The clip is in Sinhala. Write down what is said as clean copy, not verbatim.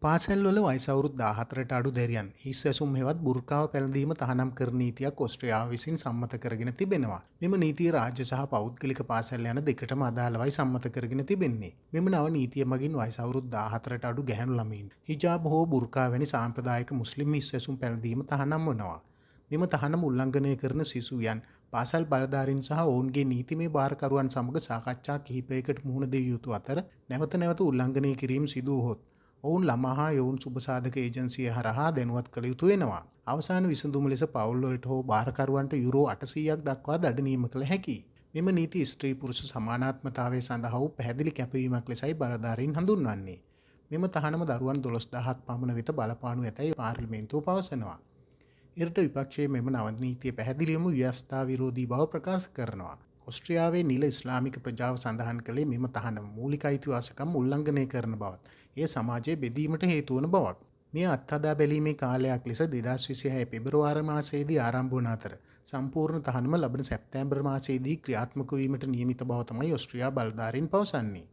පාසැල්වල වයස අවුරුදු 14ට අඩු දැරියන් හිස් වැසුම් හෙවත් බුර්කාව පැළඳීම තහනම් කර නීතියක් ඕස්ට්‍රේලියාව විසින් සම්මත කරගෙන තිබෙනවා. මෙම නීතිය රාජ්‍ය සහ පෞද්ගලික පාසැල් යන දෙකටම අදාළවයි සම්මත කරගෙන තිබෙන්නේ. මෙම නව නීතිය මගින් වයස අවුරුදු 14ට අඩු ගැහැණු ළමයින් හිජාබ් හෝ බුර්කා වැනි සාම්ප්‍රදායික මුස්ලිම් හිස් වැසුම් පැළඳීම තහනම් වනවා. මෙම තහනම් උල්ලංඝනය කරන සිසුයන් පාසල් බලධාරීන් සහ ඔවුන්ගේ නීතිමය භාරකරුවන් සමග සාකච්ඡා කිහිපයකට මුහුණ දිය යුතු අතර නැවත නැවත උල්ලංඝනය කිරීම සිදු වුවහොත් ඔවුන් ළමා හා යොවුන් සුබසාධක ඒජන්සිය හරහා දැනුවත් කළ යුතු වෙනවා. අවසාන විසඳුම ලෙස පවුල්වලට හෝ භාරකරුවන්ට යුරෝ 800ක් දක්වා දඩනීම කළ හැකියි. මෙම නීති ස්ත්‍රී පුරුෂ සමානාත්මතාවය සඳහා වූ පැහැදිලි කැපවීමක් ලෙසයි බලධාරීන් හඳුන්වන්නේ. මෙම තහනම දරුවන් 12000ක් පමණ වෙත බලපානු ඇතැයි පාර්ලිමේන්තුව පවසනවා. එරට විපක්ෂයේ මෙම නව නීතිය පැහැදිලිවම ව්‍යවස්ථා විරෝධී බව ප්‍රකාශ කරනවා. ඔස්ට්‍රියාවේ නිල ඉස්ලාමික ප්‍රජාව සඳහන් කළේ මෙම තහනම් මූලික අයිතිවාසිකම් උල්ලංඝනය කරන බවත් එය සමාජයේ බෙදීමට හේතු වන බවක්. මෙය අත්හදා බැලීමේ කාලයක් ලෙස 2026 පෙබරවාරි මාසයේදී ආරම්භ වන අතර සම්පූර්ණ තහනම ලබන සැප්තැම්බර් මාසයේදී ක්‍රියාත්මක වීමට නියමිත බව තමයි ඔස්ට්‍රියා බලධාරීන් පවසන්නේ.